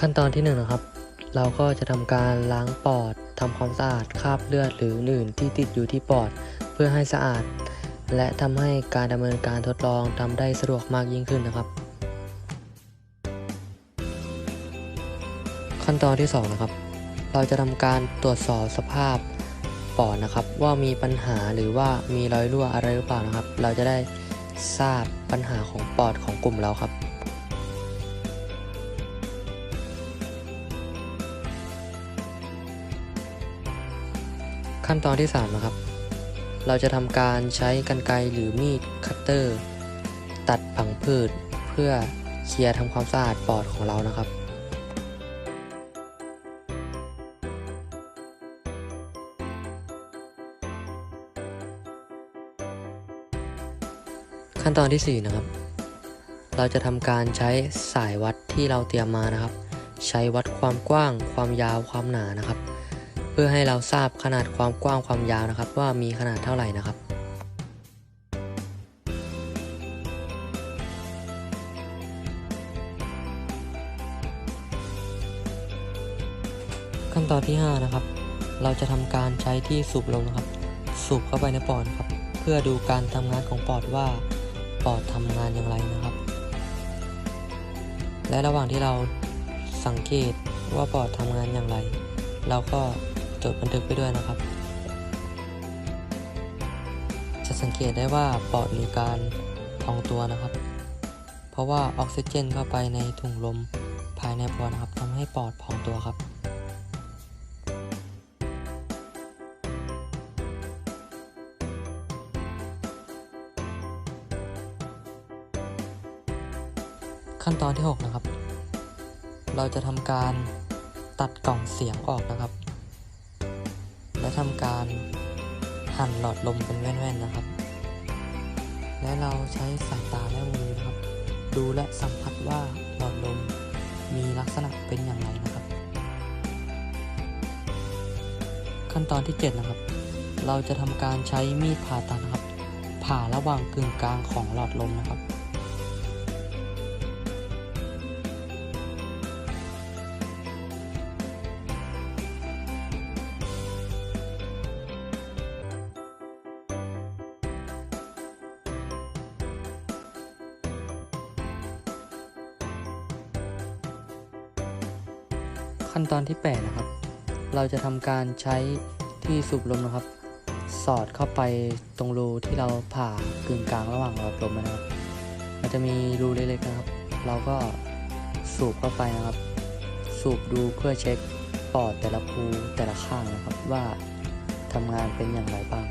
ขั้นตอนที่1นะครับเราก็จะทำการล้างปอดทำความสะอาดคราบเลือดหรืออื่นที่ติดอยู่ที่ปอดเพื่อให้สะอาดและทำให้การดำเนินการทดลองทำได้สะดวกมากยิ่งขึ้นนะครับขั้นตอนที่2นะครับเราจะทำการตรวจสอบสภาพปอดนะครับว่ามีปัญหาหรือว่ามีรอยรั่วอะไรหรือเปล่านะครับเราจะได้ทราบปัญหาของปอดของกลุ่มเราครับขั้นตอนที่3นะครับเราจะทำการใช้กรรไกรหรือมีดคัตเตอร์ตัดผังผืดเพื่อเคลียร์ทำความสะอาดปอดของเรานะครับขั้นตอนที่4นะครับเราจะทำการใช้สายวัดที่เราเตรียมมานะครับใช้วัดความกว้างความยาวความหนานะครับเพื่อให้เราทราบขนาดความกว้างความยาวนะครับว่ามีขนาดเท่าไหร่นะครับขั้นตอนที่5นะครับเราจะทำการใช้ที่สูบลมนะครับสูบเข้าไปในปอดครับเพื่อดูการทำงานของปอดว่าปอดทำงานอย่างไรนะครับและระหว่างที่เราสังเกตว่าปอดทำงานอย่างไรเราก็จดบันทึกไปด้วยนะครับจะสังเกตได้ว่าปอดมีการพองตัวนะครับเพราะว่าออกซิเจนเข้าไปในถุงลมภายในปอดนะครับทำให้ปอดพองตัวครับขั้นตอนที่6นะครับเราจะทำการตัดกล่องเสียงออกนะครับและทำการหั่นหลอดลมเป็นแว่นๆนะครับและเราใช้สายตาและมือนะครับดูและสัมผัสว่าหลอดลมมีลักษณะเป็นอย่างไรนะครับขั้นตอนที่7นะครับเราจะทำการใช้มีดผ่าตัดนะครับผ่าระหว่างกึ่งกลางของหลอดลมนะครับขั้นตอนที่8นะครับเราจะทำการใช้ที่สูบลมนะครับสอดเข้าไปตรงรูที่เราผ่ากึ่งกลางระหว่างหลอดลมนะครับมันจะมีรูเล็กๆนะครับเราก็สูบเข้าไปนะครับสูบดูเพื่อเช็คปอดแต่ละรูแต่ละข้างนะครับว่าทำงานเป็นอย่างไรบ้าง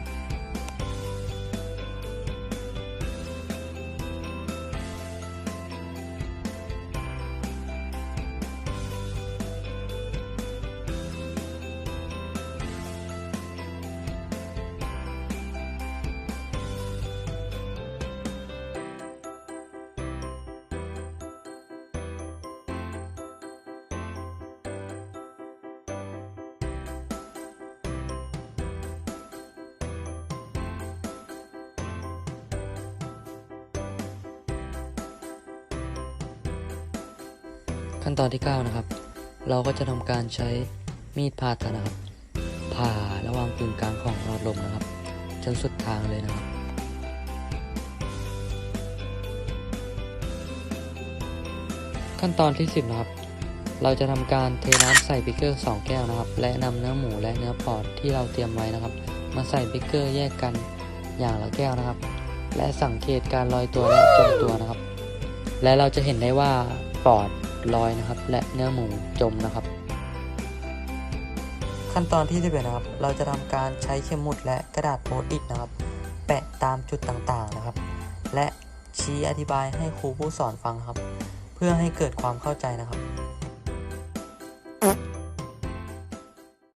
ขั้นตอนที่9นะครับเราก็จะทำการใช้มีดผ่าตัดนะครับผ่าระหว่างกึ่งกลางของหลอดลมนะครับจนสุดทางเลยนะครับขั้นตอนที่10นะครับเราจะทำการเทน้ำใส่บิ๊กเกอร์2แก้วนะครับและนำเนื้อหมูและเนื้อปอดที่เราเตรียมไว้นะครับมาใส่บิ๊กเกอร์แยกกันอย่างละแก้วนะครับและสังเกตการลอยตัวและจมตัวนะครับและเราจะเห็นได้ว่าปอดลอยนะครับและเนื้อหมูจมนะครับขั้นตอนที่11นะครับเราจะทำการใช้เข็มหมุดและกระดาษโพสต์อิทนะครับแปะตามจุดต่างๆนะครับและชี้อธิบายให้ครูผู้สอนฟังครับเพื่อให้เกิดความเข้าใจนะครับ